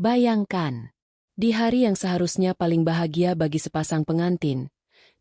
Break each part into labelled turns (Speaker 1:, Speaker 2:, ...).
Speaker 1: Bayangkan, di hari yang seharusnya paling bahagia bagi sepasang pengantin,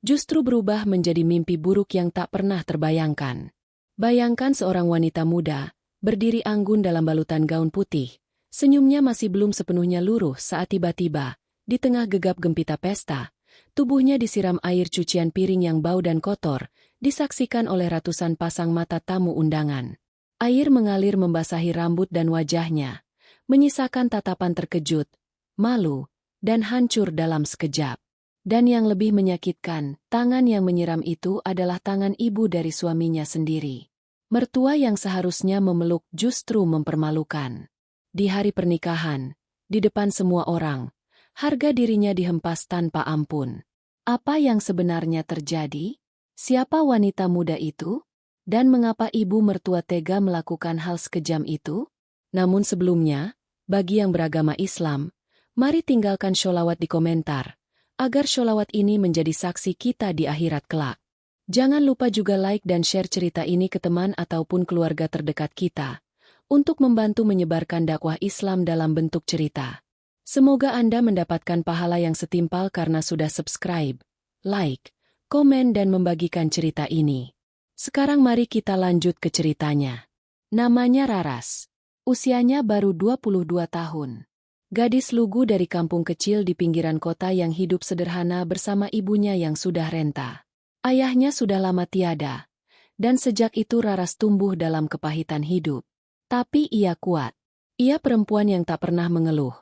Speaker 1: justru berubah menjadi mimpi buruk yang tak pernah terbayangkan. Bayangkan seorang wanita muda, berdiri anggun dalam balutan gaun putih, senyumnya masih belum sepenuhnya luruh saat tiba-tiba, di tengah gegap gempita pesta, tubuhnya disiram air cucian piring yang bau dan kotor, disaksikan oleh ratusan pasang mata tamu undangan. Air mengalir membasahi rambut dan wajahnya, menyisakan tatapan terkejut, malu, dan hancur dalam sekejap. Dan yang lebih menyakitkan, tangan yang menyiram itu adalah tangan ibu dari suaminya sendiri. Mertua yang seharusnya memeluk justru mempermalukan. Di hari pernikahan, di depan semua orang, harga dirinya dihempas tanpa ampun. Apa yang sebenarnya terjadi? Siapa wanita muda itu? Dan mengapa ibu mertua tega melakukan hal sekejam itu? Namun sebelumnya, bagi yang beragama Islam, mari tinggalkan sholawat di komentar, agar sholawat ini menjadi saksi kita di akhirat kelak. Jangan lupa juga like dan share cerita ini ke teman ataupun keluarga terdekat kita, untuk membantu menyebarkan dakwah Islam dalam bentuk cerita. Semoga Anda mendapatkan pahala yang setimpal karena sudah subscribe, like, komen dan membagikan cerita ini. Sekarang mari kita lanjut ke ceritanya. Namanya Raras. Usianya baru 22 tahun. Gadis lugu dari kampung kecil di pinggiran kota yang hidup sederhana bersama ibunya yang sudah renta. Ayahnya sudah lama tiada, dan sejak itu Raras tumbuh dalam kepahitan hidup. Tapi ia kuat. Ia perempuan yang tak pernah mengeluh,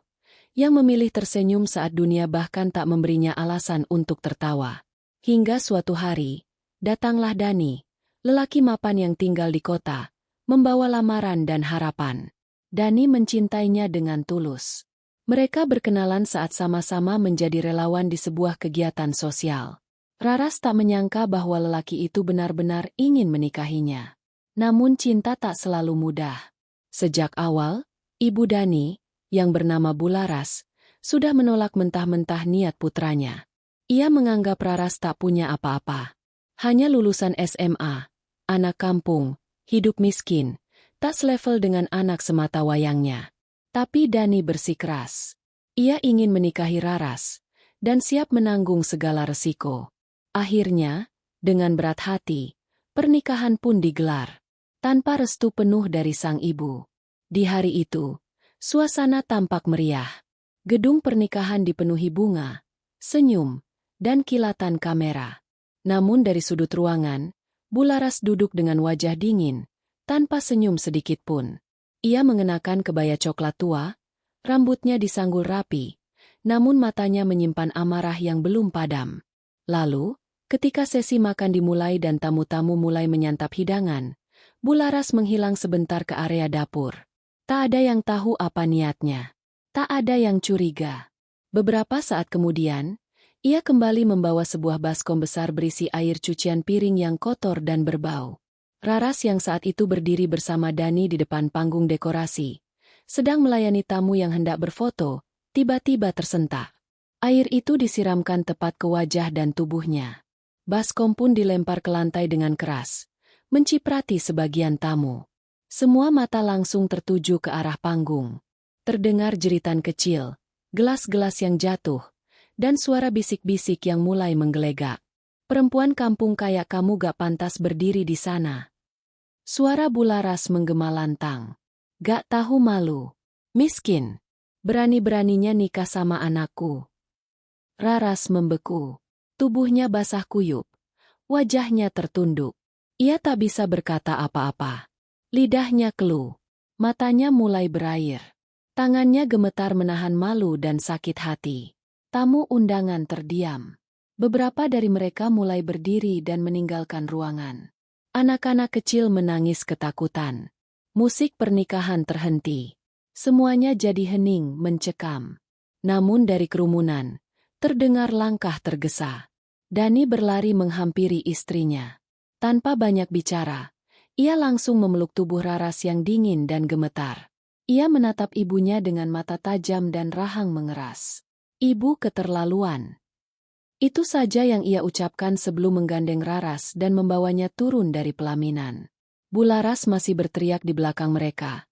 Speaker 1: yang memilih tersenyum saat dunia bahkan tak memberinya alasan untuk tertawa. Hingga suatu hari, datanglah Dani, lelaki mapan yang tinggal di kota, membawa lamaran dan harapan. Dani mencintainya dengan tulus. Mereka berkenalan saat sama-sama menjadi relawan di sebuah kegiatan sosial. Raras tak menyangka bahwa lelaki itu benar-benar ingin menikahinya. Namun cinta tak selalu mudah. Sejak awal, ibu Dani, yang bernama Bularas, sudah menolak mentah-mentah niat putranya. Ia menganggap Raras tak punya apa-apa. Hanya lulusan SMA, anak kampung, hidup miskin, tak selevel dengan anak semata wayangnya. Tapi Dani bersikeras. Ia ingin menikahi Raras, dan siap menanggung segala resiko. Akhirnya, dengan berat hati, pernikahan pun digelar, tanpa restu penuh dari sang ibu. Di hari itu, suasana tampak meriah. Gedung pernikahan dipenuhi bunga, senyum, dan kilatan kamera. Namun dari sudut ruangan, Bularas duduk dengan wajah dingin, tanpa senyum sedikit pun. Ia mengenakan kebaya coklat tua, rambutnya disanggul rapi, namun matanya menyimpan amarah yang belum padam. Lalu, ketika sesi makan dimulai dan tamu-tamu mulai menyantap hidangan, Bularas menghilang sebentar ke area dapur. Tak ada yang tahu apa niatnya. Tak ada yang curiga. Beberapa saat kemudian, ia kembali membawa sebuah baskom besar berisi air cucian piring yang kotor dan berbau. Raras yang saat itu berdiri bersama Dani di depan panggung dekorasi, sedang melayani tamu yang hendak berfoto, tiba-tiba tersentak. Air itu disiramkan tepat ke wajah dan tubuhnya. Baskom pun dilempar ke lantai dengan keras, menciprati sebagian tamu. Semua mata langsung tertuju ke arah panggung. Terdengar jeritan kecil, gelas-gelas yang jatuh, dan suara bisik-bisik yang mulai menggelegak. Perempuan kampung kayak kamu gak pantas berdiri di sana. Suara Bularas menggema lantang. Gak tahu malu. Miskin. Berani-beraninya nikah sama anakku. Raras membeku. Tubuhnya basah kuyup. Wajahnya tertunduk. Ia tak bisa berkata apa-apa. Lidahnya keluh. Matanya mulai berair. Tangannya gemetar menahan malu dan sakit hati. Tamu undangan terdiam. Beberapa dari mereka mulai berdiri dan meninggalkan ruangan. Anak-anak kecil menangis ketakutan. Musik pernikahan terhenti. Semuanya jadi hening mencekam. Namun dari kerumunan, terdengar langkah tergesa. Dani berlari menghampiri istrinya. Tanpa banyak bicara, ia langsung memeluk tubuh Raras yang dingin dan gemetar. Ia menatap ibunya dengan mata tajam dan rahang mengeras. Ibu keterlaluan. Itu saja yang ia ucapkan sebelum menggandeng Raras dan membawanya turun dari pelaminan. Bularas masih berteriak di belakang mereka,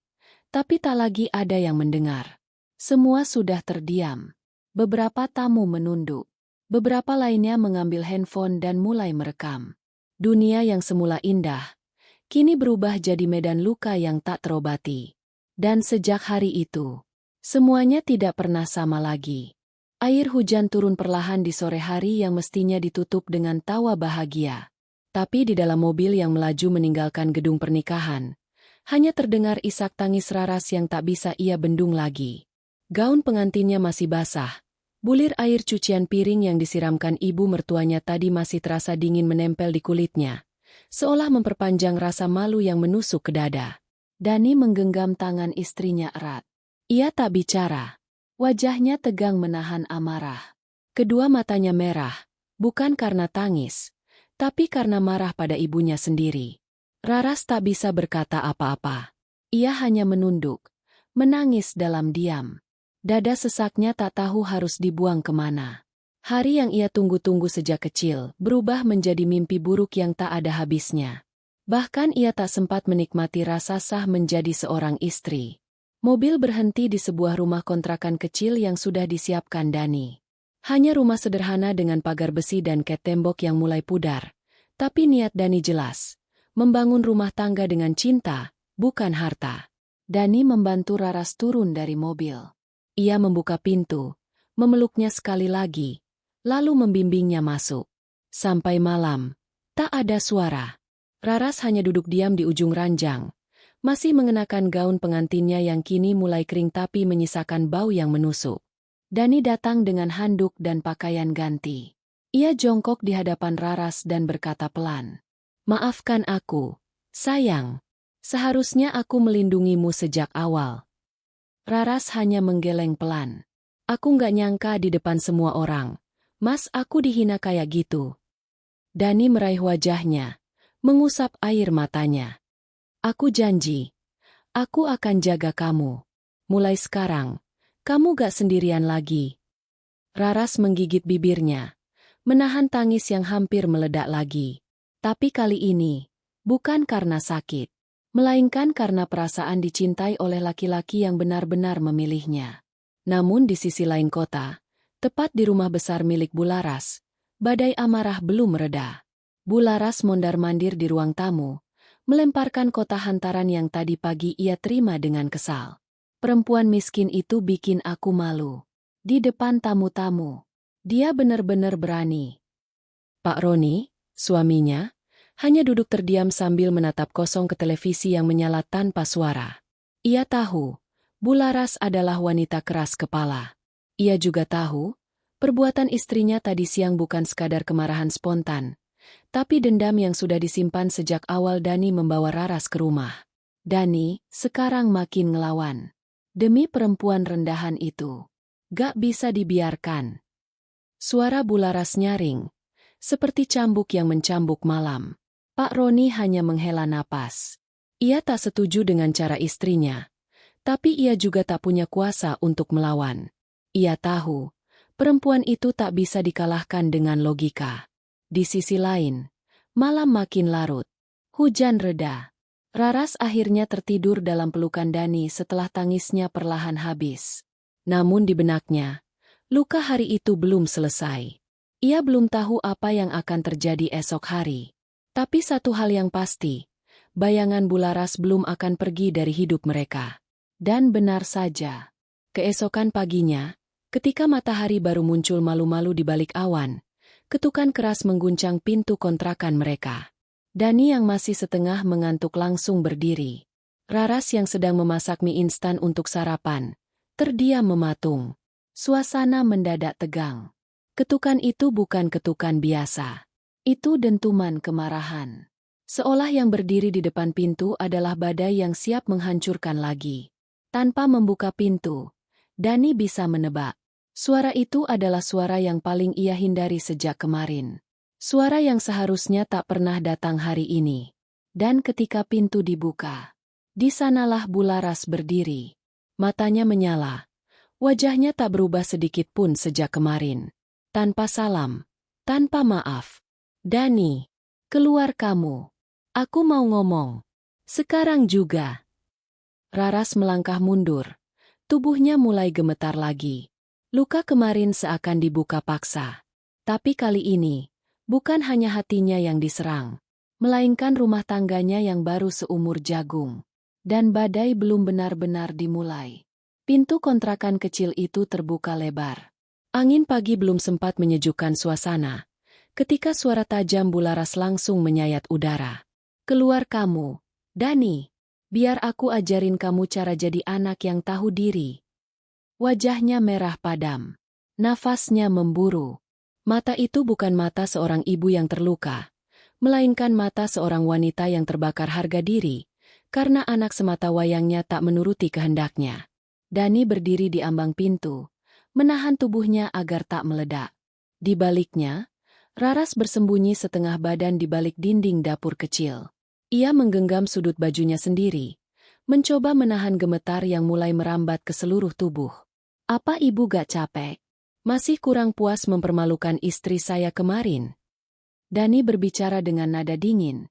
Speaker 1: tapi tak lagi ada yang mendengar. Semua sudah terdiam. Beberapa tamu menunduk. Beberapa lainnya mengambil handphone dan mulai merekam. Dunia yang semula indah, kini berubah jadi medan luka yang tak terobati. Dan sejak hari itu, semuanya tidak pernah sama lagi. Air hujan turun perlahan di sore hari yang mestinya ditutup dengan tawa bahagia. Tapi di dalam mobil yang melaju meninggalkan gedung pernikahan, hanya terdengar isak tangis Raras yang tak bisa ia bendung lagi. Gaun pengantinnya masih basah. Bulir air cucian piring yang disiramkan ibu mertuanya tadi masih terasa dingin menempel di kulitnya, seolah memperpanjang rasa malu yang menusuk ke dada. Dani menggenggam tangan istrinya erat. Ia tak bicara. Wajahnya tegang menahan amarah. Kedua matanya merah, bukan karena tangis, tapi karena marah pada ibunya sendiri. Raras tak bisa berkata apa-apa. Ia hanya menunduk, menangis dalam diam. Dada sesaknya tak tahu harus dibuang kemana. Hari yang ia tunggu-tunggu sejak kecil berubah menjadi mimpi buruk yang tak ada habisnya. Bahkan ia tak sempat menikmati rasa sah menjadi seorang istri. Mobil berhenti di sebuah rumah kontrakan kecil yang sudah disiapkan Dani. Hanya rumah sederhana dengan pagar besi dan ket tembok yang mulai pudar. Tapi niat Dani jelas. Membangun rumah tangga dengan cinta, bukan harta. Dani membantu Raras turun dari mobil. Ia membuka pintu, memeluknya sekali lagi, lalu membimbingnya masuk. Sampai malam, tak ada suara. Raras hanya duduk diam di ujung ranjang, masih mengenakan gaun pengantinnya yang kini mulai kering tapi menyisakan bau yang menusuk. Dani datang dengan handuk dan pakaian ganti. Ia jongkok di hadapan Raras dan berkata pelan, "Maafkan aku, sayang. Seharusnya aku melindungimu sejak awal." Raras hanya menggeleng pelan. "Aku nggak nyangka di depan semua orang. Mas, aku dihina kayak gitu." Dani meraih wajahnya, mengusap air matanya. "Aku janji, aku akan jaga kamu. Mulai sekarang, kamu gak sendirian lagi." Raras menggigit bibirnya, menahan tangis yang hampir meledak lagi. Tapi kali ini, bukan karena sakit, melainkan karena perasaan dicintai oleh laki-laki yang benar-benar memilihnya. Namun di sisi lain kota, tepat di rumah besar milik Bularas, badai amarah belum mereda. Bularas mondar-mandir di ruang tamu, melemparkan kotak hantaran yang tadi pagi ia terima dengan kesal. "Perempuan miskin itu bikin aku malu. Di depan tamu-tamu, dia benar-benar berani." Pak Roni, suaminya, hanya duduk terdiam sambil menatap kosong ke televisi yang menyala tanpa suara. Ia tahu, Bularas adalah wanita keras kepala. Ia juga tahu, perbuatan istrinya tadi siang bukan sekadar kemarahan spontan, tapi dendam yang sudah disimpan sejak awal Dani membawa Raras ke rumah. Dani sekarang makin ngelawan. Demi perempuan rendahan itu, gak bisa dibiarkan. Suara Bularas nyaring, seperti cambuk yang mencambuk malam. Pak Roni hanya menghela napas. Ia tak setuju dengan cara istrinya, tapi ia juga tak punya kuasa untuk melawan. Ia tahu, perempuan itu tak bisa dikalahkan dengan logika. Di sisi lain, malam makin larut. Hujan reda. Raras akhirnya tertidur dalam pelukan Dani setelah tangisnya perlahan habis. Namun di benaknya, luka hari itu belum selesai. Ia belum tahu apa yang akan terjadi esok hari. Tapi satu hal yang pasti, bayangan Bularas belum akan pergi dari hidup mereka. Dan benar saja. Keesokan paginya, ketika matahari baru muncul malu-malu di balik awan, ketukan keras mengguncang pintu kontrakan mereka. Dani yang masih setengah mengantuk langsung berdiri. Raras yang sedang memasak mie instan untuk sarapan, terdiam mematung. Suasana mendadak tegang. Ketukan itu bukan ketukan biasa. Itu dentuman kemarahan. Seolah yang berdiri di depan pintu adalah badai yang siap menghancurkan lagi. Tanpa membuka pintu, Dani bisa menebak. Suara itu adalah suara yang paling ia hindari sejak kemarin. Suara yang seharusnya tak pernah datang hari ini. Dan ketika pintu dibuka, di sanalah Bularas berdiri. Matanya menyala. Wajahnya tak berubah sedikit pun sejak kemarin. Tanpa salam, tanpa maaf. "Dani, keluar kamu. Aku mau ngomong. Sekarang juga." Raras melangkah mundur, Tubuhnya mulai gemetar lagi. Luka kemarin seakan dibuka paksa. Tapi kali ini, bukan hanya hatinya yang diserang, melainkan rumah tangganya yang baru seumur jagung. Dan badai belum benar-benar dimulai. Pintu kontrakan kecil itu terbuka lebar. Angin pagi belum sempat menyejukkan suasana, ketika suara tajam Bularas langsung menyayat udara. "Keluar kamu, Dani. Biar aku ajarin kamu cara jadi anak yang tahu diri." Wajahnya merah padam. Nafasnya memburu. Mata itu bukan mata seorang ibu yang terluka, melainkan mata seorang wanita yang terbakar harga diri, karena anak semata wayangnya tak menuruti kehendaknya. Dani berdiri di ambang pintu, menahan tubuhnya agar tak meledak. Di baliknya, Raras bersembunyi setengah badan di balik dinding dapur kecil. Ia menggenggam sudut bajunya sendiri, mencoba menahan gemetar yang mulai merambat ke seluruh tubuh. "Apa ibu gak capek? Masih kurang puas mempermalukan istri saya kemarin?" Dani berbicara dengan nada dingin,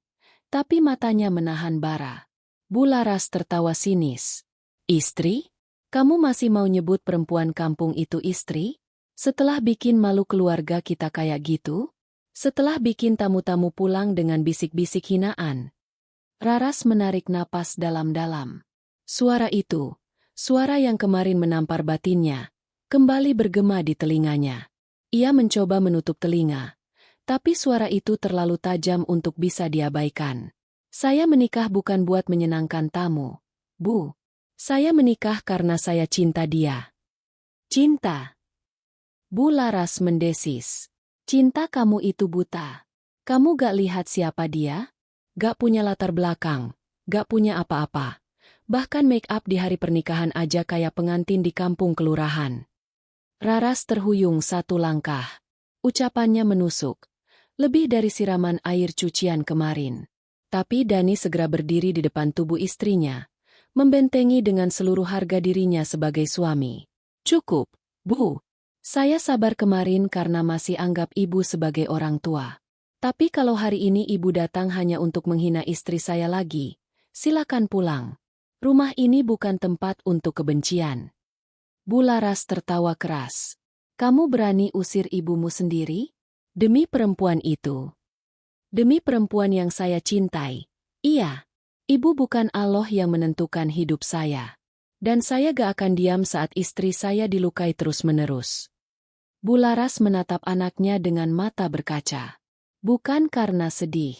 Speaker 1: tapi matanya menahan bara. Bularas tertawa sinis. "Istri? Kamu masih mau nyebut perempuan kampung itu istri? Setelah bikin malu keluarga kita kayak gitu? Setelah bikin tamu-tamu pulang dengan bisik-bisik hinaan?" Raras menarik napas dalam-dalam. Suara itu, suara yang kemarin menampar batinnya, kembali bergema di telinganya. Ia mencoba menutup telinga, tapi suara itu terlalu tajam untuk bisa diabaikan. "Saya menikah bukan buat menyenangkan tamu, Bu. Saya menikah karena saya cinta dia." "Cinta?" Bularas mendesis. "Cinta kamu itu buta. Kamu gak lihat siapa dia? Gak punya latar belakang, gak punya apa-apa. Bahkan make up di hari pernikahan aja kayak pengantin di kampung kelurahan." Raras terhuyung satu langkah. Ucapannya menusuk, lebih dari siraman air cucian kemarin. Tapi Dani segera berdiri di depan tubuh istrinya, membentengi dengan seluruh harga dirinya sebagai suami. "Cukup, Bu. Saya sabar kemarin karena masih anggap ibu sebagai orang tua. Tapi kalau hari ini ibu datang hanya untuk menghina istri saya lagi, silakan pulang. Rumah ini bukan tempat untuk kebencian." Bularas tertawa keras. "Kamu berani usir ibumu sendiri? Demi perempuan itu? Demi perempuan yang saya cintai? Iya. Ibu bukan Allah yang menentukan hidup saya. Dan saya gak akan diam saat istri saya dilukai terus-menerus." Bularas menatap anaknya dengan mata berkaca. Bukan karena sedih,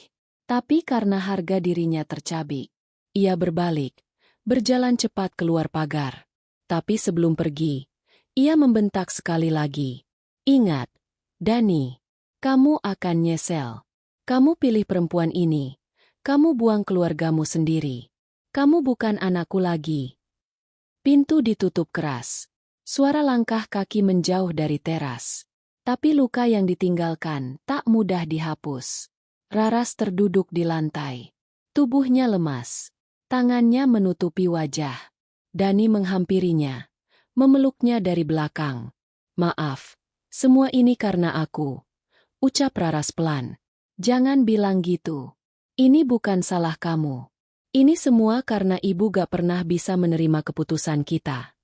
Speaker 1: tapi karena harga dirinya tercabik. Ia berbalik, berjalan cepat keluar pagar. Tapi sebelum pergi, ia membentak sekali lagi. "Ingat, Dani, kamu akan nyesel. Kamu pilih perempuan ini. Kamu buang keluargamu sendiri. Kamu bukan anakku lagi." Pintu ditutup keras. Suara langkah kaki menjauh dari teras. Tapi luka yang ditinggalkan tak mudah dihapus. Raras terduduk di lantai. Tubuhnya lemas. Tangannya menutupi wajah. Dani menghampirinya, memeluknya dari belakang. "Maaf, semua ini karena aku," ucap Raras pelan. "Jangan bilang gitu. Ini bukan salah kamu. Ini semua karena ibu gak pernah bisa menerima keputusan kita."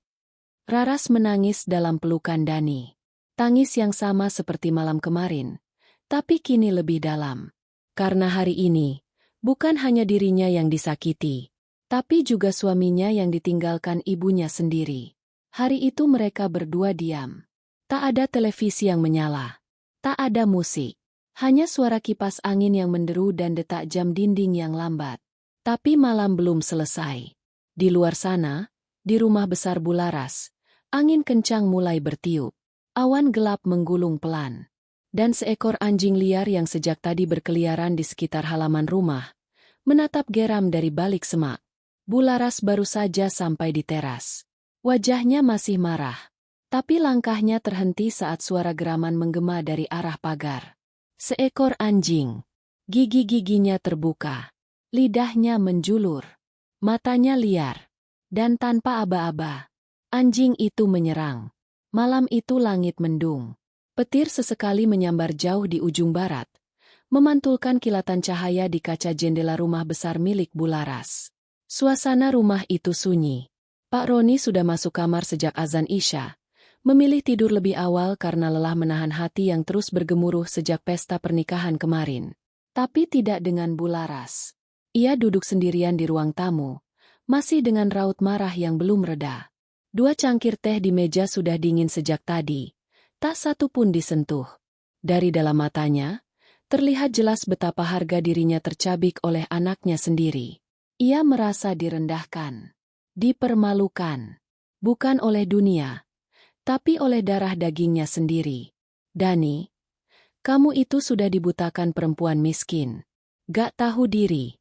Speaker 1: Raras menangis dalam pelukan Dani. Tangis yang sama seperti malam kemarin, tapi kini lebih dalam. Karena hari ini, bukan hanya dirinya yang disakiti, tapi juga suaminya yang ditinggalkan ibunya sendiri. Hari itu mereka berdua diam. Tak ada televisi yang menyala. Tak ada musik. Hanya suara kipas angin yang menderu dan detak jam dinding yang lambat. Tapi malam belum selesai. Di luar sana, di rumah besar Bularas, angin kencang mulai bertiup. Awan gelap menggulung pelan. Dan seekor anjing liar yang sejak tadi berkeliaran di sekitar halaman rumah, menatap geram dari balik semak. Bularas baru saja sampai di teras. Wajahnya masih marah. Tapi langkahnya terhenti saat suara geraman menggema dari arah pagar. Seekor anjing. Gigi-giginya terbuka. Lidahnya menjulur. Matanya liar. Dan tanpa aba-aba, anjing itu menyerang. Malam itu langit mendung. Petir sesekali menyambar jauh di ujung barat, memantulkan kilatan cahaya di kaca jendela rumah besar milik Bularas. Suasana rumah itu sunyi. Pak Roni sudah masuk kamar sejak azan Isya. Memilih tidur lebih awal karena lelah menahan hati yang terus bergemuruh sejak pesta pernikahan kemarin. Tapi tidak dengan Bu Laras. Ia duduk sendirian di ruang tamu, masih dengan raut marah yang belum reda. 2 cangkir teh di meja sudah dingin sejak tadi. Tak satu pun disentuh. Dari dalam matanya, terlihat jelas betapa harga dirinya tercabik oleh anaknya sendiri. Ia merasa direndahkan. Dipermalukan, bukan oleh dunia, tapi oleh darah dagingnya sendiri. Dani, kamu itu sudah dibutakan perempuan miskin. Gak tahu diri.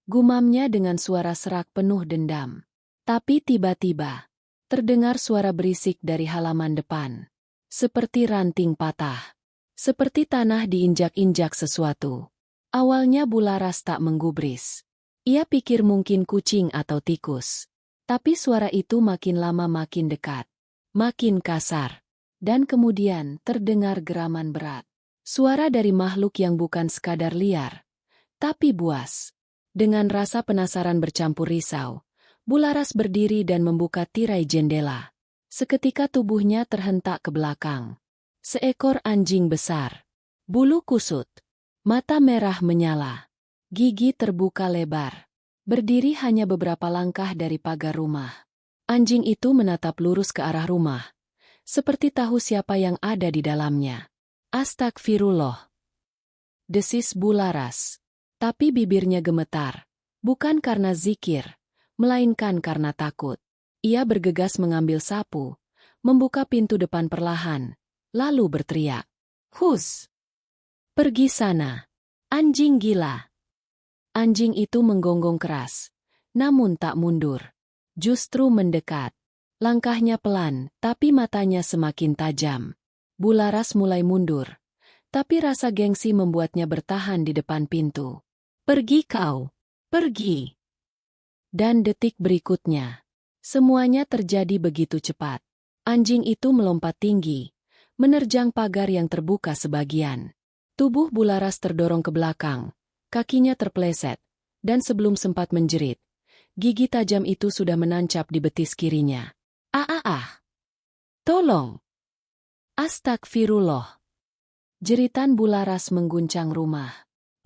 Speaker 1: Gumamnya dengan suara serak penuh dendam. Tapi tiba-tiba, terdengar suara berisik dari halaman depan. Seperti ranting patah. Seperti tanah diinjak-injak sesuatu. Awalnya Bu Laras tak menggubris. Ia pikir mungkin kucing atau tikus. Tapi suara itu makin lama makin dekat, makin kasar, dan kemudian terdengar geraman berat. Suara dari makhluk yang bukan sekadar liar, tapi buas. Dengan rasa penasaran bercampur risau, Bu Laras berdiri dan membuka tirai jendela. Seketika tubuhnya terhentak ke belakang. Seekor anjing besar, bulu kusut, mata merah menyala, gigi terbuka lebar. Berdiri hanya beberapa langkah dari pagar rumah. Anjing itu menatap lurus ke arah rumah, seperti tahu siapa yang ada di dalamnya. Astagfirullah, desis Bu Laras. Tapi bibirnya gemetar, bukan karena zikir, melainkan karena takut. Ia bergegas mengambil sapu, membuka pintu depan perlahan, lalu berteriak, "Hus! Pergi sana, anjing gila!" Anjing itu menggonggong keras, namun tak mundur. Justru mendekat. Langkahnya pelan, tapi matanya semakin tajam. Bu Laras mulai mundur, tapi rasa gengsi membuatnya bertahan di depan pintu. "Pergi kau! Pergi!" Dan detik berikutnya, semuanya terjadi begitu cepat. Anjing itu melompat tinggi, menerjang pagar yang terbuka sebagian. Tubuh Bu Laras terdorong ke belakang. Kakinya terpleset, dan sebelum sempat menjerit, gigi tajam itu sudah menancap di betis kirinya. "Ah! Tolong! Astagfirullah!" Jeritan Bu Laras mengguncang rumah.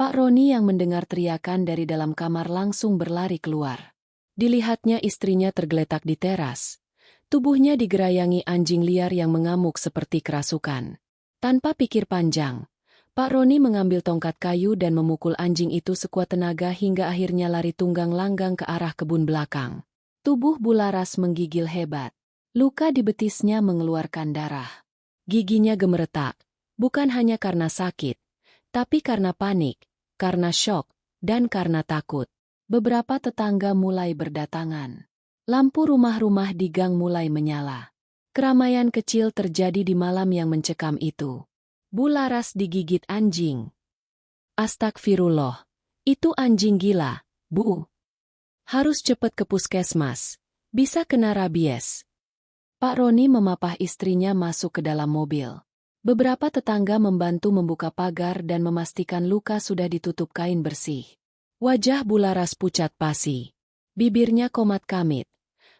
Speaker 1: Pak Roni yang mendengar teriakan dari dalam kamar langsung berlari keluar. Dilihatnya istrinya tergeletak di teras. Tubuhnya digerayangi anjing liar yang mengamuk seperti kerasukan. Tanpa pikir panjang, Pak Roni mengambil tongkat kayu dan memukul anjing itu sekuat tenaga hingga akhirnya lari tunggang langgang ke arah kebun belakang. Tubuh Bu Laras menggigil hebat. Luka di betisnya mengeluarkan darah. Giginya gemeretak, bukan hanya karena sakit, tapi karena panik, karena syok, dan karena takut. Beberapa tetangga mulai berdatangan. Lampu rumah-rumah di gang mulai menyala. Keramaian kecil terjadi di malam yang mencekam itu. Bu Laras digigit anjing. Astagfirullah. Itu anjing gila, Bu. Harus cepat ke puskesmas. Bisa kena rabies. Pak Roni memapah istrinya masuk ke dalam mobil. Beberapa tetangga membantu membuka pagar dan memastikan luka sudah ditutup kain bersih. Wajah Bu Laras pucat pasi. Bibirnya komat kamit.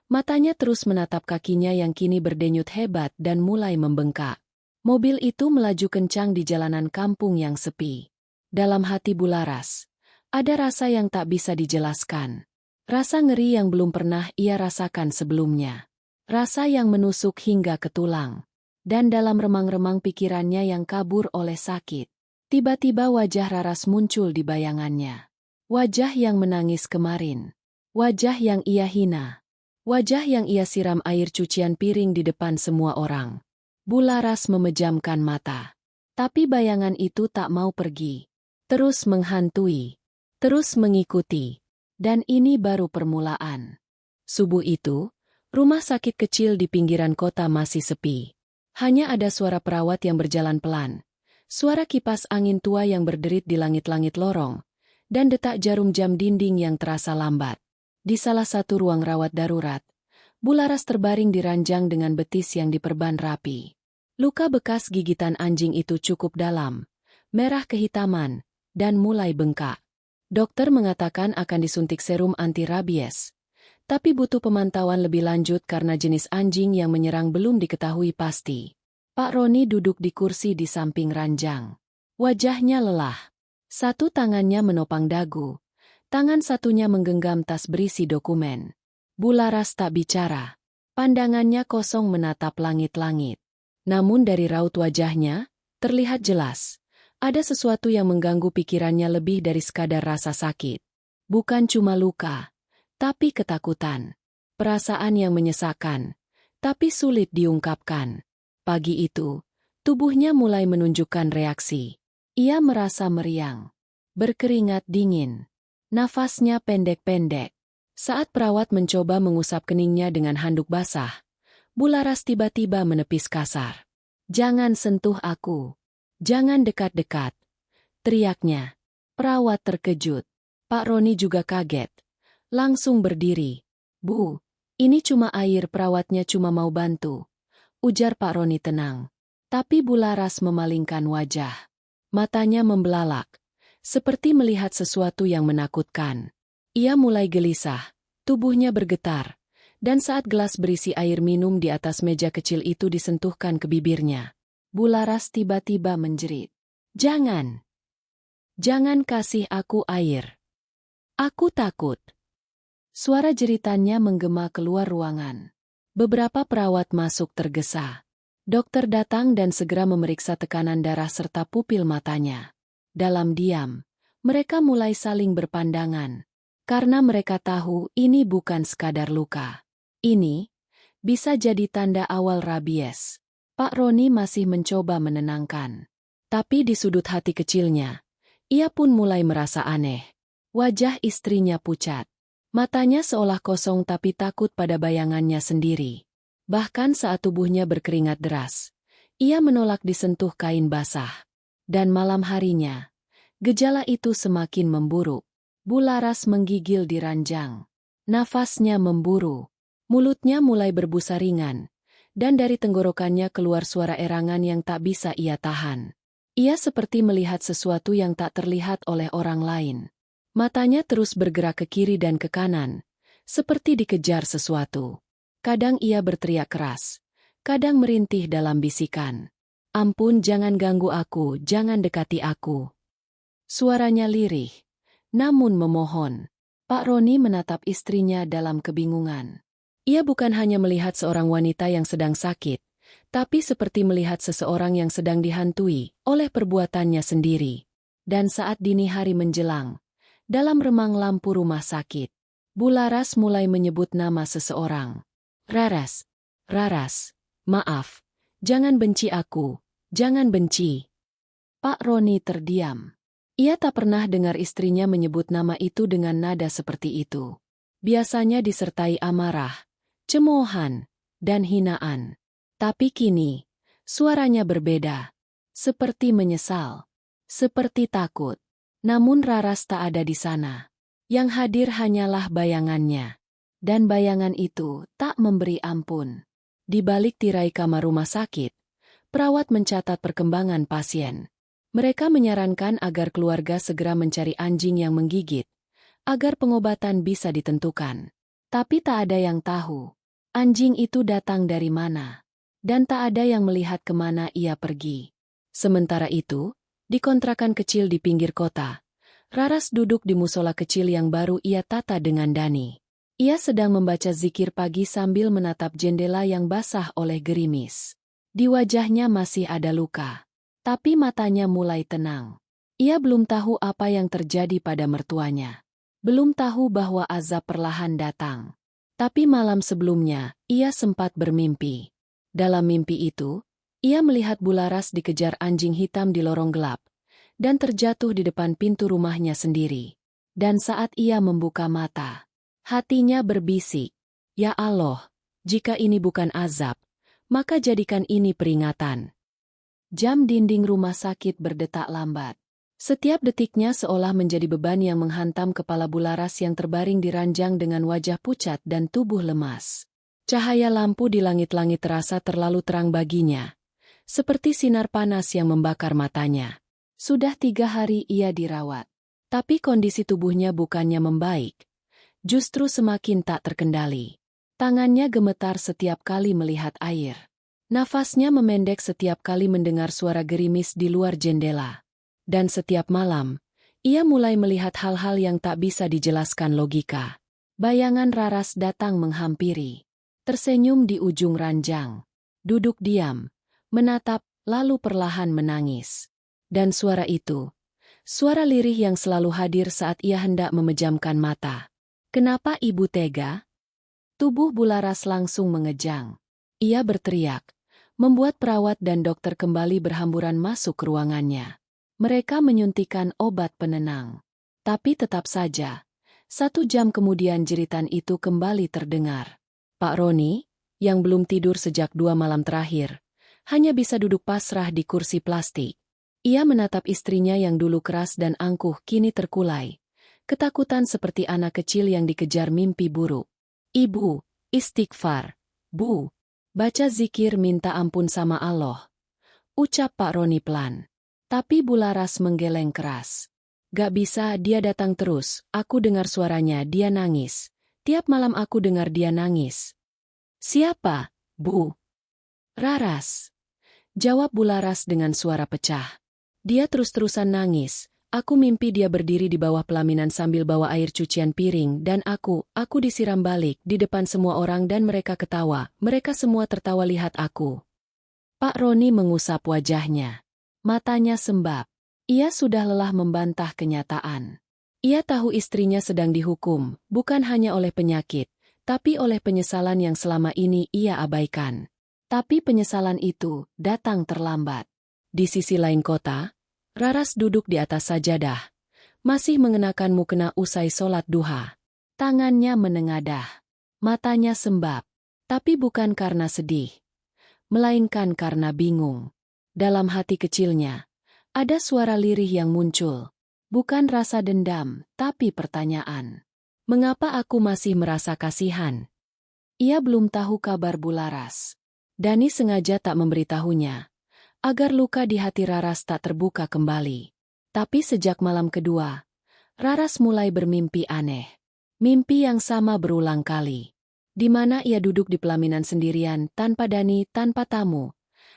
Speaker 1: Matanya terus menatap kakinya yang kini berdenyut hebat dan mulai membengkak. Mobil itu melaju kencang di jalanan kampung yang sepi. Dalam hati Bu Laras, ada rasa yang tak bisa dijelaskan. Rasa ngeri yang belum pernah ia rasakan sebelumnya. Rasa yang menusuk hingga ke tulang. Dan dalam remang-remang pikirannya yang kabur oleh sakit, tiba-tiba wajah Raras muncul di bayangannya. Wajah yang menangis kemarin. Wajah yang ia hina. Wajah yang ia siram air cucian piring di depan semua orang. Bu Laras memejamkan mata. Tapi bayangan itu tak mau pergi. Terus menghantui. Terus mengikuti. Dan ini baru permulaan. Subuh itu, rumah sakit kecil di pinggiran kota masih sepi. Hanya ada suara perawat yang berjalan pelan. Suara kipas angin tua yang berderit di langit-langit lorong. Dan detak jarum jam dinding yang terasa lambat. Di salah satu ruang rawat darurat, Bu Laras terbaring di ranjang dengan betis yang diperban rapi. Luka bekas gigitan anjing itu cukup dalam, merah kehitaman, dan mulai bengkak. Dokter mengatakan akan disuntik serum anti rabies. Tapi butuh pemantauan lebih lanjut karena jenis anjing yang menyerang belum diketahui pasti. Pak Roni duduk di kursi di samping ranjang. Wajahnya lelah. Satu tangannya menopang dagu. Tangan satunya menggenggam tas berisi dokumen. Bu Laras tak bicara. Pandangannya kosong menatap langit-langit. Namun dari raut wajahnya, terlihat jelas. Ada sesuatu yang mengganggu pikirannya lebih dari sekadar rasa sakit. Bukan cuma luka, tapi ketakutan. Perasaan yang menyesakan, tapi sulit diungkapkan. Pagi itu, tubuhnya mulai menunjukkan reaksi. Ia merasa meriang, berkeringat dingin. Nafasnya pendek-pendek. Saat perawat mencoba mengusap keningnya dengan handuk basah, Bu Laras tiba-tiba menepis kasar. "Jangan sentuh aku. Jangan dekat-dekat," teriaknya. Perawat terkejut. Pak Roni juga kaget. Langsung berdiri. "Bu, ini cuma air, perawatnya cuma mau bantu," ujar Pak Roni tenang. Tapi Bu Laras memalingkan wajah. Matanya membelalak, seperti melihat sesuatu yang menakutkan. Ia mulai gelisah, tubuhnya bergetar, dan saat gelas berisi air minum di atas meja kecil itu disentuhkan ke bibirnya, Bu Laras tiba-tiba menjerit. "Jangan! Jangan kasih aku air. Aku takut." Suara jeritannya menggema keluar ruangan. Beberapa perawat masuk tergesa. Dokter datang dan segera memeriksa tekanan darah serta pupil matanya. Dalam diam, mereka mulai saling berpandangan. Karena mereka tahu ini bukan sekadar luka. Ini bisa jadi tanda awal rabies. Pak Roni masih mencoba menenangkan. Tapi di sudut hati kecilnya, ia pun mulai merasa aneh. Wajah istrinya pucat. Matanya seolah kosong tapi takut pada bayangannya sendiri. Bahkan saat tubuhnya berkeringat deras, ia menolak disentuh kain basah. Dan malam harinya, gejala itu semakin memburuk. Bu Laras menggigil di ranjang. Nafasnya memburu. Mulutnya mulai berbusa ringan. Dan dari tenggorokannya keluar suara erangan yang tak bisa ia tahan. Ia seperti melihat sesuatu yang tak terlihat oleh orang lain. Matanya terus bergerak ke kiri dan ke kanan, seperti dikejar sesuatu. Kadang ia berteriak keras, kadang merintih dalam bisikan. "Ampun, jangan ganggu aku, jangan dekati aku." Suaranya lirih, namun memohon. Pak Roni menatap istrinya dalam kebingungan. Ia bukan hanya melihat seorang wanita yang sedang sakit, tapi seperti melihat seseorang yang sedang dihantui oleh perbuatannya sendiri. Dan saat dini hari menjelang, dalam remang lampu rumah sakit, Bu Laras mulai menyebut nama seseorang. "Raras, Raras, maaf, jangan benci aku, jangan benci." Pak Roni terdiam. Ia tak pernah dengar istrinya menyebut nama itu dengan nada seperti itu. Biasanya disertai amarah, cemoohan, dan hinaan. Tapi kini, suaranya berbeda. Seperti menyesal, seperti takut. Namun Raras tak ada di sana. Yang hadir hanyalah bayangannya. Dan bayangan itu tak memberi ampun. Di balik tirai kamar rumah sakit, perawat mencatat perkembangan pasien. Mereka menyarankan agar keluarga segera mencari anjing yang menggigit, agar pengobatan bisa ditentukan. Tapi tak ada yang tahu, anjing itu datang dari mana, dan tak ada yang melihat kemana ia pergi. Sementara itu, di kontrakan kecil di pinggir kota, Raras duduk di musola kecil yang baru ia tata dengan Dani. Ia sedang membaca zikir pagi sambil menatap jendela yang basah oleh gerimis. Di wajahnya masih ada luka. Tapi matanya mulai tenang. Ia belum tahu apa yang terjadi pada mertuanya. Belum tahu bahwa azab perlahan datang. Tapi malam sebelumnya, ia sempat bermimpi. Dalam mimpi itu, ia melihat Bu Laras dikejar anjing hitam di lorong gelap, dan terjatuh di depan pintu rumahnya sendiri. Dan saat ia membuka mata, hatinya berbisik, "Ya Allah, jika ini bukan azab, maka jadikan ini peringatan." Jam dinding rumah sakit berdetak lambat. Setiap detiknya seolah menjadi beban yang menghantam kepala Bu Laras yang terbaring di ranjang dengan wajah pucat dan tubuh lemas. Cahaya lampu di langit-langit terasa terlalu terang baginya, seperti sinar panas yang membakar matanya. Sudah 3 hari ia dirawat, tapi kondisi tubuhnya bukannya membaik. justru semakin tak terkendali. Tangannya gemetar setiap kali melihat air. Nafasnya memendek setiap kali mendengar suara gerimis di luar jendela. Dan setiap malam, ia mulai melihat hal-hal yang tak bisa dijelaskan logika. Bayangan Raras datang menghampiri. Tersenyum di ujung ranjang. Duduk diam, menatap, lalu perlahan menangis. Dan suara itu, suara lirih yang selalu hadir saat ia hendak memejamkan mata. Kenapa ibu tega? Tubuh Bularas langsung mengejang. Ia berteriak, membuat perawat dan dokter kembali berhamburan masuk ke ruangannya. Mereka menyuntikkan obat penenang. Tapi tetap saja, 1 jam kemudian jeritan itu kembali terdengar. Pak Roni, yang belum tidur sejak 2 malam terakhir, hanya bisa duduk pasrah di kursi plastik. Ia menatap istrinya yang dulu keras dan angkuh kini terkulai. Ketakutan seperti anak kecil yang dikejar mimpi buruk. Ibu, istighfar. Bu, baca zikir minta ampun sama Allah. Ucap Pak Roni pelan. Tapi Bularas menggeleng keras. Gak bisa, dia datang terus. Aku dengar suaranya, dia nangis. Tiap malam aku dengar dia nangis. Siapa, Bu? Raras. Jawab Bularas dengan suara pecah. Dia terus-terusan nangis. Aku mimpi dia berdiri di bawah pelaminan sambil bawa air cucian piring dan aku disiram balik di depan semua orang dan mereka ketawa. Mereka semua tertawa lihat aku. Pak Roni mengusap wajahnya. Matanya sembab. Ia sudah lelah membantah kenyataan. Ia tahu istrinya sedang dihukum, bukan hanya oleh penyakit, tapi oleh penyesalan yang selama ini ia abaikan. Tapi penyesalan itu datang terlambat. Di sisi lain kota, Raras duduk di atas sajadah, masih mengenakan mukena usai sholat duha. Tangannya menengadah, matanya sembab, tapi bukan karena sedih, melainkan karena bingung. Dalam hati kecilnya, ada suara lirih yang muncul. Bukan rasa dendam, tapi pertanyaan. Mengapa aku masih merasa kasihan? Ia belum tahu kabar Bularas. Dani sengaja tak memberitahunya, agar luka di hati Raras tak terbuka kembali. Tapi sejak malam kedua, Raras mulai bermimpi aneh. Mimpi yang sama berulang kali. Di mana ia duduk di pelaminan sendirian, tanpa Dani, tanpa tamu.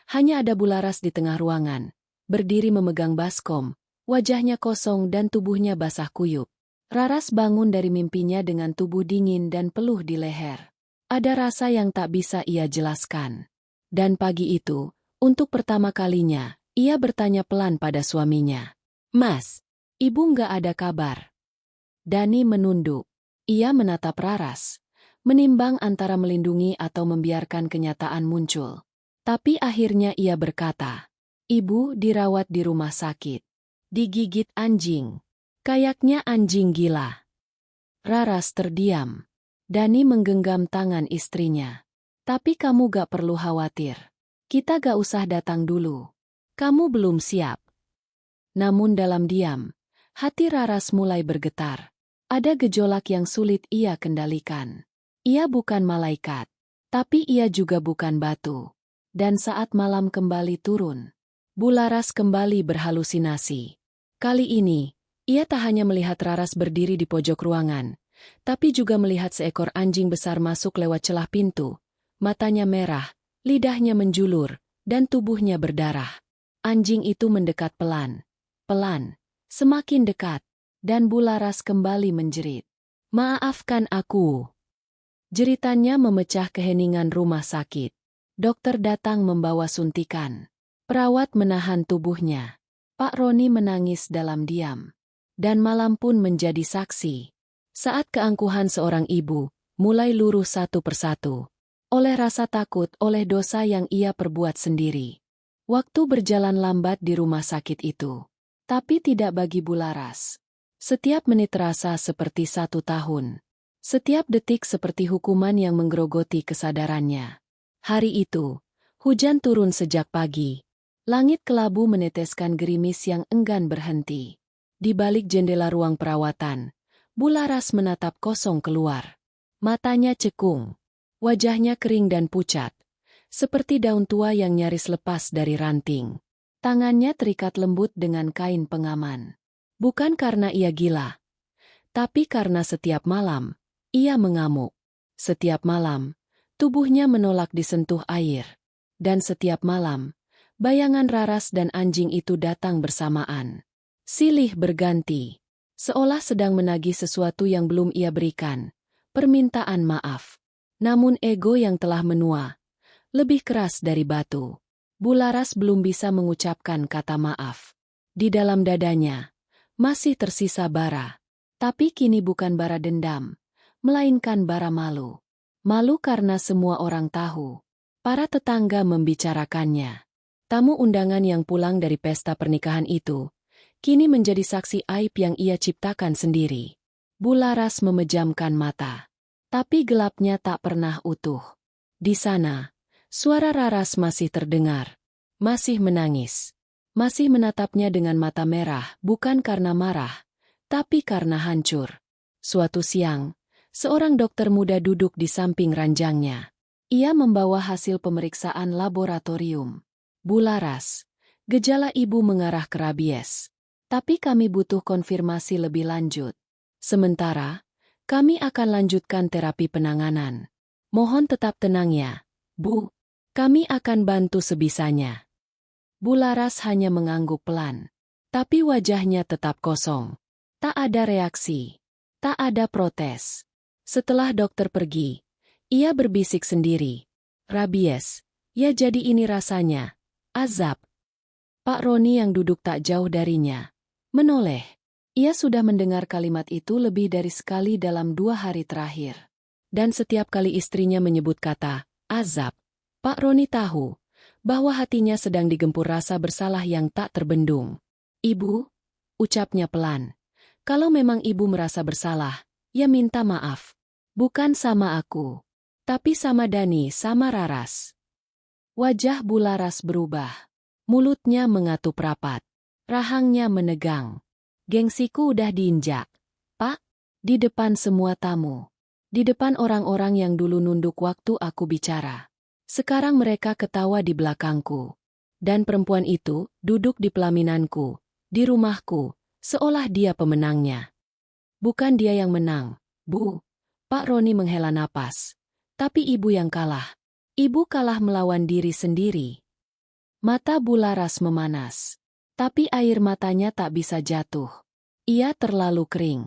Speaker 1: Hanya ada Bularas di tengah ruangan, berdiri memegang baskom, wajahnya kosong dan tubuhnya basah kuyup. Raras bangun dari mimpinya dengan tubuh dingin dan peluh di leher. Ada rasa yang tak bisa ia jelaskan. Dan pagi itu, untuk pertama kalinya, ia bertanya pelan pada suaminya. Mas, ibu nggak ada kabar? Dani menunduk. Ia menatap Raras, menimbang antara melindungi atau membiarkan kenyataan muncul. Tapi akhirnya ia berkata, ibu dirawat di rumah sakit. Digigit anjing. Kayaknya anjing gila. Raras terdiam. Dani menggenggam tangan istrinya. Tapi kamu gak perlu khawatir. Kita gak usah datang dulu. Kamu belum siap. Namun dalam diam, hati Raras mulai bergetar. Ada gejolak yang sulit ia kendalikan. Ia bukan malaikat, tapi ia juga bukan batu. Dan saat malam kembali turun, Bularas kembali berhalusinasi. Kali ini, ia tak hanya melihat Raras berdiri di pojok ruangan, tapi juga melihat seekor anjing besar masuk lewat celah pintu. Matanya merah, lidahnya menjulur, dan tubuhnya berdarah. Anjing itu mendekat pelan, semakin dekat, dan Bularas kembali menjerit. Maafkan aku. Jeritannya memecah keheningan rumah sakit. Dokter datang membawa suntikan. Perawat menahan tubuhnya. Pak Roni menangis dalam diam. Dan malam pun menjadi saksi. Saat keangkuhan seorang ibu mulai luruh satu persatu. Oleh rasa takut, oleh dosa yang ia perbuat sendiri. Waktu berjalan lambat di rumah sakit itu. Tapi tidak bagi Bularas. Setiap menit terasa seperti 1 tahun. Setiap detik seperti hukuman yang menggerogoti kesadarannya. Hari itu, hujan turun sejak pagi. Langit kelabu meneteskan gerimis yang enggan berhenti. Di balik jendela ruang perawatan, Bularas menatap kosong keluar. Matanya cekung. Wajahnya kering dan pucat. Seperti daun tua yang nyaris lepas dari ranting. Tangannya terikat lembut dengan kain pengaman. Bukan karena ia gila. Tapi karena setiap malam, Ia mengamuk. Setiap malam, tubuhnya menolak disentuh air. Dan setiap malam, bayangan Raras dan anjing itu datang bersamaan. Silih berganti. Seolah sedang menagih sesuatu yang belum ia berikan. Permintaan maaf. Namun ego yang telah menua, lebih keras dari batu. Bularas belum bisa mengucapkan kata maaf. Di dalam dadanya, masih tersisa bara. Tapi kini bukan bara dendam, melainkan bara malu. Malu karena semua orang tahu. Para tetangga membicarakannya. Tamu undangan yang pulang dari pesta pernikahan itu, kini menjadi saksi aib yang ia ciptakan sendiri. Bularas memejamkan mata. Tapi gelapnya tak pernah utuh. Di sana, suara Raras masih terdengar. Masih menangis. Masih menatapnya dengan mata merah, bukan karena marah, tapi karena hancur. Suatu siang, seorang dokter muda duduk di samping ranjangnya. Ia membawa hasil pemeriksaan laboratorium. Bularas, gejala ibu mengarah ke rabies. Tapi kami butuh konfirmasi lebih lanjut. Sementara, kami akan lanjutkan terapi penanganan. Mohon tetap tenang ya, Bu. Kami akan bantu sebisanya. Bularas hanya mengangguk pelan. Tapi wajahnya tetap kosong. Tak ada reaksi. Tak ada protes. Setelah dokter pergi, ia berbisik sendiri. Rabies, ya jadi ini rasanya. Azab. Pak Roni yang duduk tak jauh darinya menoleh. Ia sudah mendengar kalimat itu lebih dari sekali dalam 2 hari terakhir. Dan setiap kali istrinya menyebut kata azab, Pak Roni tahu bahwa hatinya sedang digempur rasa bersalah yang tak terbendung. Ibu, ucapnya pelan. Kalau memang ibu merasa bersalah, ya minta maaf. Bukan sama aku, tapi sama Dani sama Raras. Wajah Bularas berubah. Mulutnya mengatup rapat. Rahangnya menegang. Gengsiku udah diinjak. Pak, di depan semua tamu. Di depan orang-orang yang dulu nunduk waktu aku bicara. Sekarang mereka ketawa di belakangku. Dan perempuan itu duduk di pelaminanku, di rumahku, seolah dia pemenangnya. Bukan dia yang menang, Bu. Pak Roni menghela napas. Tapi ibu yang kalah. Ibu kalah melawan diri sendiri. Mata Bularas memanas. Tapi air matanya tak bisa jatuh. Ia terlalu kering.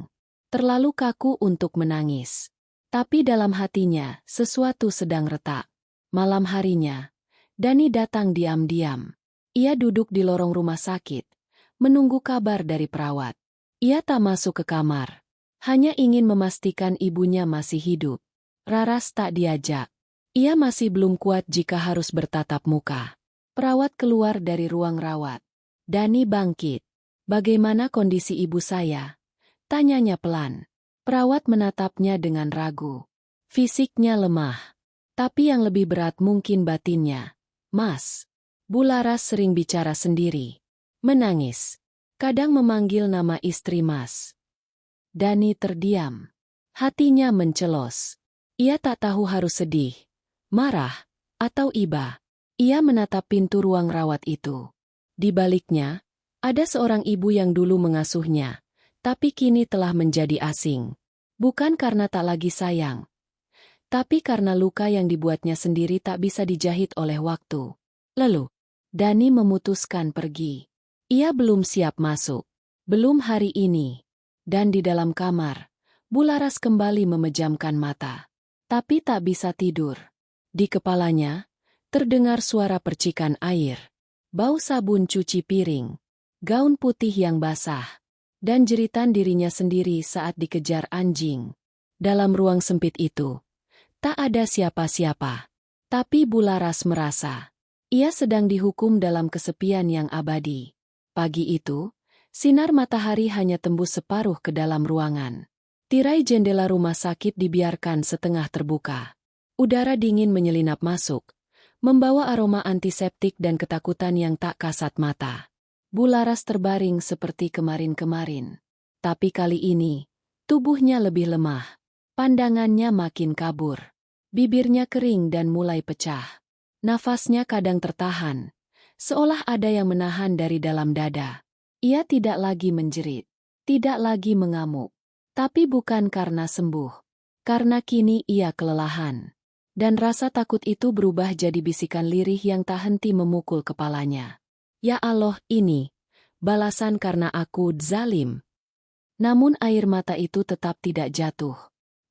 Speaker 1: Terlalu kaku untuk menangis. Tapi dalam hatinya, sesuatu sedang retak. Malam harinya, Dani datang diam-diam. Ia duduk di lorong rumah sakit, menunggu kabar dari perawat. Ia tak masuk ke kamar. Hanya ingin memastikan ibunya masih hidup. Raras tak diajak. Ia masih belum kuat jika harus bertatap muka. Perawat keluar dari ruang rawat. Dani bangkit. Bagaimana kondisi ibu saya? Tanyanya pelan. Perawat menatapnya dengan ragu. Fisiknya lemah. Tapi yang lebih berat mungkin batinnya. Mas. Bularas sering bicara sendiri. Menangis. Kadang memanggil nama istri Mas. Dani terdiam. Hatinya mencelos. Ia tak tahu harus sedih, marah, atau iba. Ia menatap pintu ruang rawat itu. Di baliknya, ada seorang ibu yang dulu mengasuhnya, tapi kini telah menjadi asing. Bukan karena tak lagi sayang, tapi karena luka yang dibuatnya sendiri tak bisa dijahit oleh waktu. Lalu, Dani memutuskan pergi. Ia belum siap masuk. Belum hari ini. Dan di dalam kamar, Bularas kembali memejamkan mata. Tapi tak bisa tidur. Di kepalanya, terdengar suara percikan air. Bau sabun cuci piring, gaun putih yang basah, dan jeritan dirinya sendiri saat dikejar anjing. Dalam ruang sempit itu, tak ada siapa-siapa. Tapi Bularas merasa, ia sedang dihukum dalam kesepian yang abadi. Pagi itu, sinar matahari hanya tembus separuh ke dalam ruangan. Tirai jendela rumah sakit dibiarkan setengah terbuka. Udara dingin menyelinap masuk, membawa aroma antiseptik dan ketakutan yang tak kasat mata. Bularas terbaring seperti kemarin-kemarin. Tapi kali ini, tubuhnya lebih lemah. Pandangannya makin kabur. Bibirnya kering dan mulai pecah. Nafasnya kadang tertahan, seolah ada yang menahan dari dalam dada. Ia tidak lagi menjerit, tidak lagi mengamuk. Tapi bukan karena sembuh. Karena kini ia kelelahan. Dan rasa takut itu berubah jadi bisikan lirih yang tak henti memukul kepalanya. Ya Allah, ini balasan karena aku zalim. Namun air mata itu tetap tidak jatuh.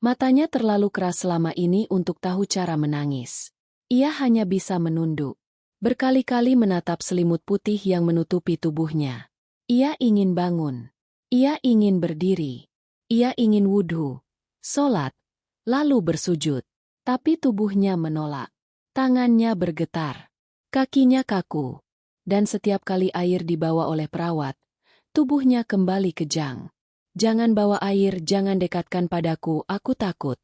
Speaker 1: Matanya terlalu keras selama ini untuk tahu cara menangis. Ia hanya bisa menunduk. Berkali-kali menatap selimut putih yang menutupi tubuhnya. Ia ingin bangun. Ia ingin berdiri. Ia ingin wudhu, sholat, lalu bersujud. Tapi tubuhnya menolak. Tangannya bergetar. Kakinya kaku. Dan setiap kali air dibawa oleh perawat, tubuhnya kembali kejang. Jangan bawa air, jangan dekatkan padaku, aku takut.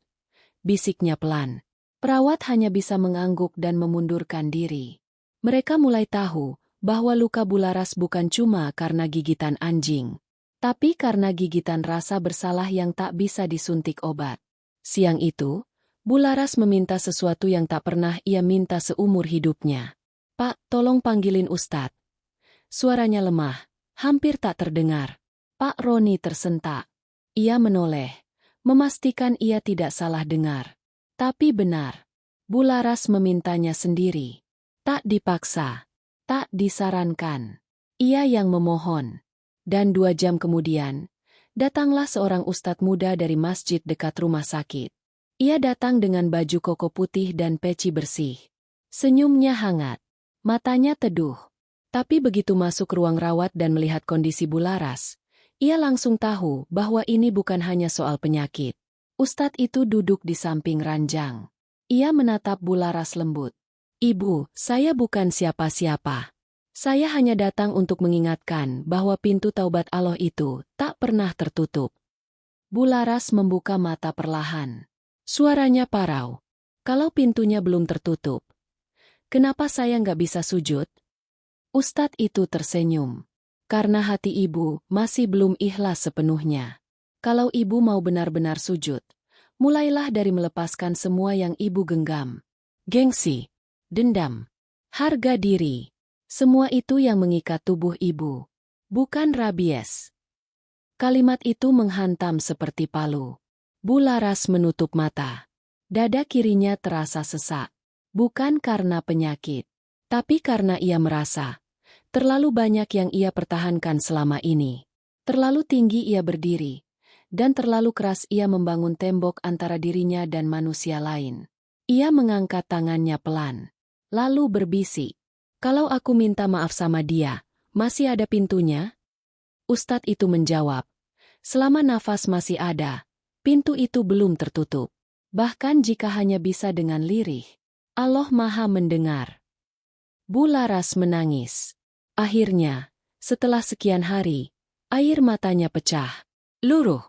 Speaker 1: Bisiknya pelan. Perawat hanya bisa mengangguk dan memundurkan diri. Mereka mulai tahu bahwa luka Bularas bukan cuma karena gigitan anjing, tapi karena gigitan rasa bersalah yang tak bisa disuntik obat. Siang itu, Bularas meminta sesuatu yang tak pernah ia minta seumur hidupnya. Pak, tolong panggilin Ustadz. Suaranya lemah, hampir tak terdengar. Pak Roni tersentak. Ia menoleh, memastikan ia tidak salah dengar. Tapi benar, Bularas memintanya sendiri. Tak dipaksa, tak disarankan. Ia yang memohon. Dan 2 jam kemudian, datanglah seorang ustadz muda dari masjid dekat rumah sakit. Ia datang dengan baju koko putih dan peci bersih. Senyumnya hangat, matanya teduh. Tapi begitu masuk ruang rawat dan melihat kondisi Bularas, ia langsung tahu bahwa ini bukan hanya soal penyakit. Ustadz itu duduk di samping ranjang. Ia menatap Bularas lembut. Ibu, saya bukan siapa-siapa. Saya hanya datang untuk mengingatkan bahwa pintu taubat Allah itu tak pernah tertutup. Bularas membuka mata perlahan. Suaranya parau. Kalau pintunya belum tertutup, kenapa saya nggak bisa sujud? Ustadz itu tersenyum. Karena hati ibu masih belum ikhlas sepenuhnya. Kalau ibu mau benar-benar sujud, mulailah dari melepaskan semua yang ibu genggam. Gengsi, dendam, harga diri. Semua itu yang mengikat tubuh ibu. Bukan rabies. Kalimat itu menghantam seperti palu. Bularas menutup mata. Dada kirinya terasa sesak. Bukan karena penyakit, tapi karena ia merasa terlalu banyak yang ia pertahankan selama ini. Terlalu tinggi ia berdiri, dan terlalu keras ia membangun tembok antara dirinya dan manusia lain. Ia mengangkat tangannya pelan, lalu berbisik. Kalau aku minta maaf sama dia, masih ada pintunya? Ustadz itu menjawab, selama nafas masih ada, pintu itu belum tertutup. Bahkan jika hanya bisa dengan lirih, Allah Maha mendengar. Bularas menangis. Akhirnya, setelah sekian hari, air matanya pecah. Luruh.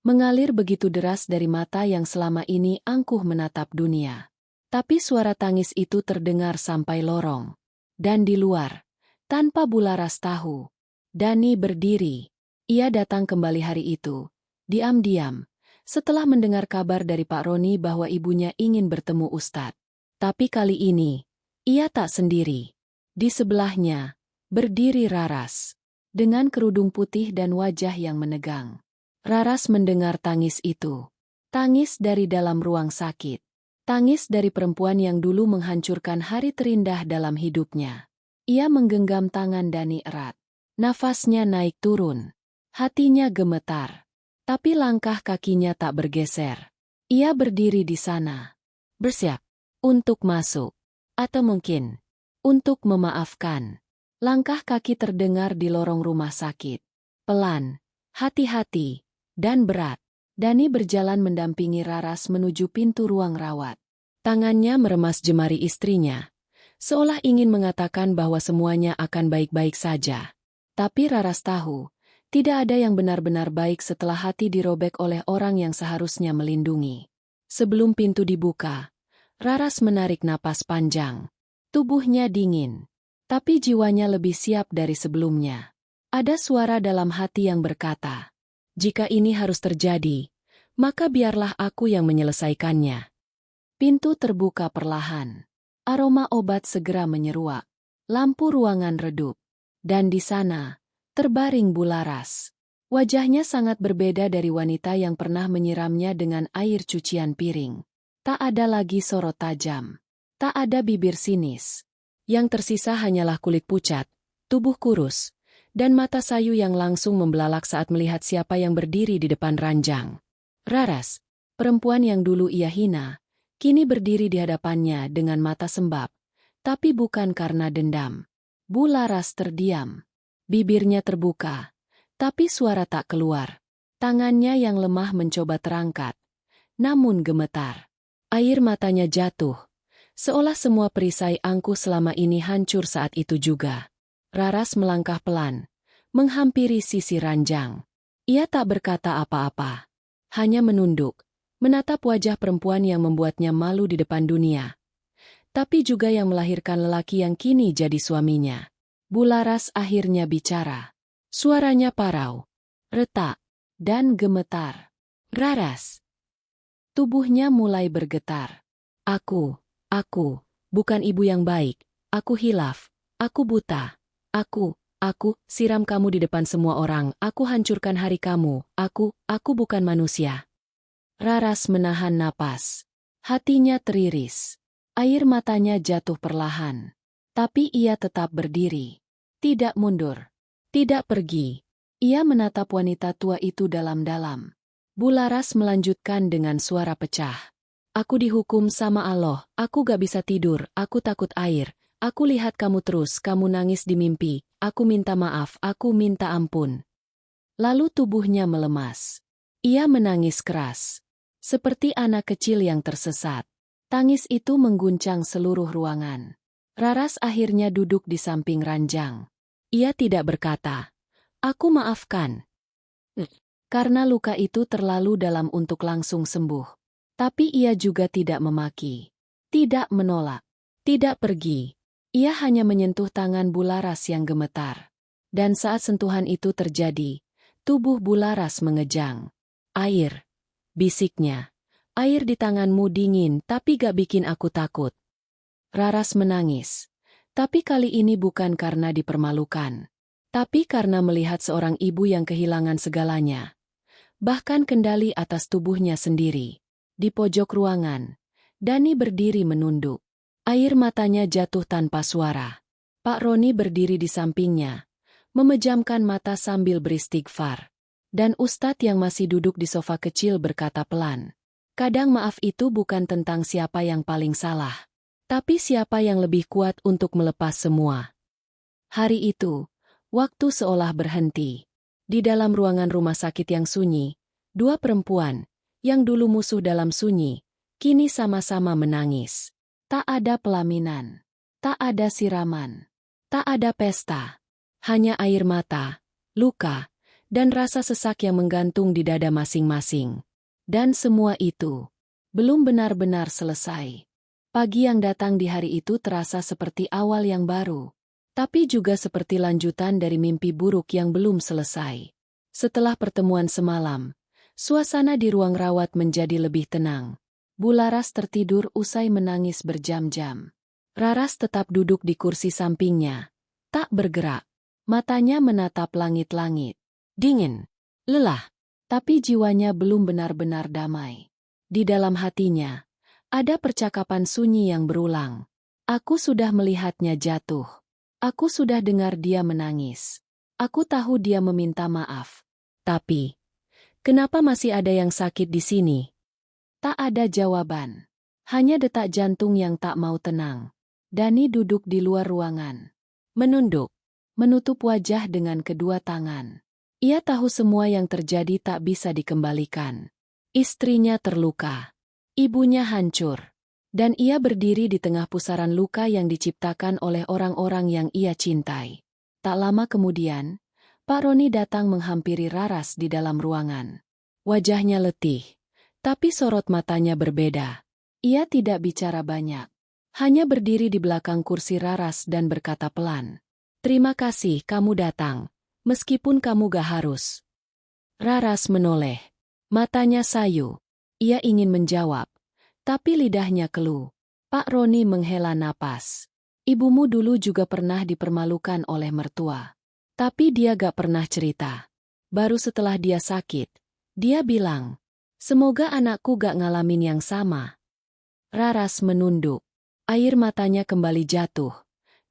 Speaker 1: Mengalir begitu deras dari mata yang selama ini angkuh menatap dunia. Tapi suara tangis itu terdengar sampai lorong. Dan di luar, tanpa Bularas tahu, Dani berdiri. Ia datang kembali hari itu, diam-diam, setelah mendengar kabar dari Pak Roni bahwa ibunya ingin bertemu Ustadz. Tapi kali ini, ia tak sendiri. Di sebelahnya, berdiri Raras, dengan kerudung putih dan wajah yang menegang. Raras mendengar tangis itu. Tangis dari dalam ruang sakit. Tangis dari perempuan yang dulu menghancurkan hari terindah dalam hidupnya. Ia menggenggam tangan Dani erat. Nafasnya naik turun. Hatinya gemetar. Tapi langkah kakinya tak bergeser. Ia berdiri di sana. Bersiap untuk masuk. Atau mungkin untuk memaafkan. Langkah kaki terdengar di lorong rumah sakit. Pelan, hati-hati, dan berat. Dani berjalan mendampingi Raras menuju pintu ruang rawat. Tangannya meremas jemari istrinya, seolah ingin mengatakan bahwa semuanya akan baik-baik saja. Tapi Raras tahu, tidak ada yang benar-benar baik setelah hati dirobek oleh orang yang seharusnya melindungi. Sebelum pintu dibuka, Raras menarik napas panjang. Tubuhnya dingin, tapi jiwanya lebih siap dari sebelumnya. Ada suara dalam hati yang berkata, jika ini harus terjadi, maka biarlah aku yang menyelesaikannya. Pintu terbuka perlahan. Aroma obat segera menyeruak. Lampu ruangan redup. Dan di sana, terbaring Bularas. Wajahnya sangat berbeda dari wanita yang pernah menyiramnya dengan air cucian piring. Tak ada lagi sorot tajam. Tak ada bibir sinis. Yang tersisa hanyalah kulit pucat, tubuh kurus, dan mata sayu yang langsung membelalak saat melihat siapa yang berdiri di depan ranjang. Raras, perempuan yang dulu ia hina, kini berdiri di hadapannya dengan mata sembab, tapi bukan karena dendam. Bu Laras terdiam. Bibirnya terbuka. Tapi suara tak keluar. Tangannya yang lemah mencoba terangkat. Namun gemetar. Air matanya jatuh. Seolah semua perisai angkuh selama ini hancur saat itu juga. Raras melangkah pelan. Menghampiri sisi ranjang. Ia tak berkata apa-apa. Hanya menunduk. Menatap wajah perempuan yang membuatnya malu di depan dunia. Tapi juga yang melahirkan lelaki yang kini jadi suaminya. Bu Laras akhirnya bicara. Suaranya parau, retak, dan gemetar. Raras. Tubuhnya mulai bergetar. Aku, bukan ibu yang baik. Aku hilaf. Aku buta. Aku, siram kamu di depan semua orang. Aku hancurkan hari kamu. Aku bukan manusia. Raras menahan napas. Hatinya teriris. Air matanya jatuh perlahan. Tapi ia tetap berdiri. Tidak mundur. Tidak pergi. Ia menatap wanita tua itu dalam-dalam. Bu Laras melanjutkan dengan suara pecah. Aku dihukum sama Allah, aku gak bisa tidur, aku takut air. Aku lihat kamu terus, kamu nangis di mimpi. Aku minta maaf, aku minta ampun. Lalu tubuhnya melemas. Ia menangis keras. Seperti anak kecil yang tersesat. Tangis itu mengguncang seluruh ruangan. Raras akhirnya duduk di samping ranjang. Ia tidak berkata, "Aku maafkan." Karena luka itu terlalu dalam untuk langsung sembuh. Tapi ia juga tidak memaki. Tidak menolak. Tidak pergi. Ia hanya menyentuh tangan Bu Laras yang gemetar. Dan saat sentuhan itu terjadi, tubuh Bu Laras mengejang. "Air," bisiknya. "Air di tanganmu dingin tapi gak bikin aku takut." Raras menangis. Tapi kali ini bukan karena dipermalukan. Tapi karena melihat seorang ibu yang kehilangan segalanya. Bahkan kendali atas tubuhnya sendiri. Di pojok ruangan, Dani berdiri menunduk. Air matanya jatuh tanpa suara. Pak Roni berdiri di sampingnya. Memejamkan mata sambil beristighfar. Dan Ustadz yang masih duduk di sofa kecil berkata pelan. Kadang maaf itu bukan tentang siapa yang paling salah. Tapi siapa yang lebih kuat untuk melepas semua. Hari itu, waktu seolah berhenti. Di dalam ruangan rumah sakit yang sunyi, dua perempuan, yang dulu musuh dalam sunyi, kini sama-sama menangis. Tak ada pelaminan. Tak ada siraman. Tak ada pesta. Hanya air mata, luka, dan rasa sesak yang menggantung di dada masing-masing. Dan semua itu belum benar-benar selesai. Pagi yang datang di hari itu terasa seperti awal yang baru, tapi juga seperti lanjutan dari mimpi buruk yang belum selesai. Setelah pertemuan semalam, suasana di ruang rawat menjadi lebih tenang. Bu Laras tertidur usai menangis berjam-jam. Raras tetap duduk di kursi sampingnya, tak bergerak. Matanya menatap langit-langit. Dingin, lelah, tapi jiwanya belum benar-benar damai. Di dalam hatinya, ada percakapan sunyi yang berulang. Aku sudah melihatnya jatuh. Aku sudah dengar dia menangis. Aku tahu dia meminta maaf. Tapi, kenapa masih ada yang sakit di sini? Tak ada jawaban. Hanya detak jantung yang tak mau tenang. Dani duduk di luar ruangan. Menunduk. Menutup wajah dengan kedua tangan. Ia tahu semua yang terjadi tak bisa dikembalikan. Istrinya terluka. Ibunya hancur. Dan ia berdiri di tengah pusaran luka yang diciptakan oleh orang-orang yang ia cintai. Tak lama kemudian, Pak Roni datang menghampiri Raras di dalam ruangan. Wajahnya letih, tapi sorot matanya berbeda. Ia tidak bicara banyak. Hanya berdiri di belakang kursi Raras dan berkata pelan. Terima kasih kamu datang, meskipun kamu gak harus. Raras menoleh. Matanya sayu. Ia ingin menjawab, tapi lidahnya keluh. Pak Roni menghela napas. Ibumu dulu juga pernah dipermalukan oleh mertua. Tapi dia gak pernah cerita. Baru setelah dia sakit, dia bilang, "Semoga anakku gak ngalamin yang sama." Raras menunduk. Air matanya kembali jatuh,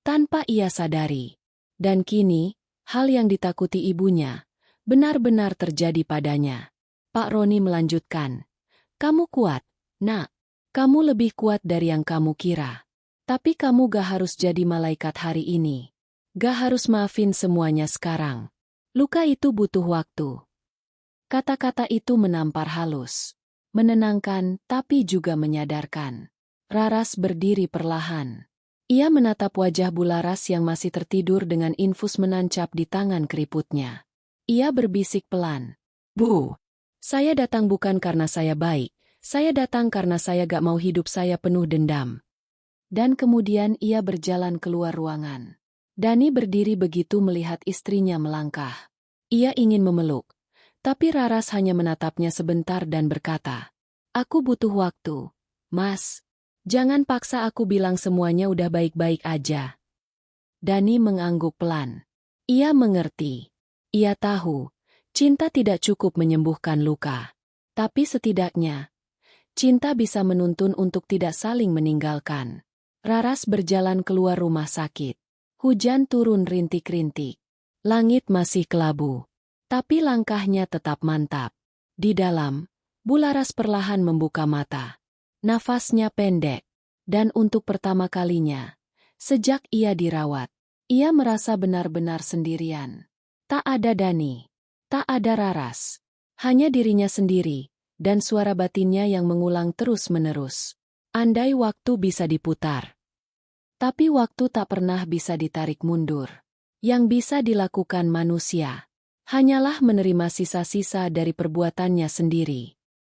Speaker 1: tanpa ia sadari. Dan kini, hal yang ditakuti ibunya, benar-benar terjadi padanya. Pak Roni melanjutkan, "Kamu kuat, nak. Kamu lebih kuat dari yang kamu kira. Tapi kamu gak harus jadi malaikat hari ini. Gak harus maafin semuanya sekarang. Luka itu butuh waktu." Kata-kata itu menampar halus, menenangkan tapi juga menyadarkan. Raras berdiri perlahan. Ia menatap wajah Bularas yang masih tertidur dengan infus menancap di tangan keriputnya. Ia berbisik pelan, "Bu, saya datang bukan karena saya baik, saya datang karena saya gak mau hidup saya penuh dendam." Dan kemudian ia berjalan keluar ruangan. Dani berdiri begitu melihat istrinya melangkah. Ia ingin memeluk, tapi Raras hanya menatapnya sebentar dan berkata, "Aku butuh waktu, Mas. Jangan paksa aku bilang semuanya udah baik-baik aja." Dani mengangguk pelan. Ia mengerti. Ia tahu, cinta tidak cukup menyembuhkan luka. Tapi setidaknya, cinta bisa menuntun untuk tidak saling meninggalkan. Raras berjalan keluar rumah sakit. Hujan turun rintik-rintik. Langit masih kelabu. Tapi langkahnya tetap mantap. Di dalam, Bularas perlahan membuka mata. Nafasnya pendek. Dan untuk pertama kalinya, sejak ia dirawat, ia merasa benar-benar sendirian. Tak ada Dani. Tak ada Raras. Hanya dirinya sendiri, dan suara batinnya yang mengulang terus-menerus. Andai waktu bisa diputar. Tapi waktu tak pernah bisa ditarik mundur. Yang bisa dilakukan manusia hanyalah menerima sisa-sisa dari perbuatannya sendiri.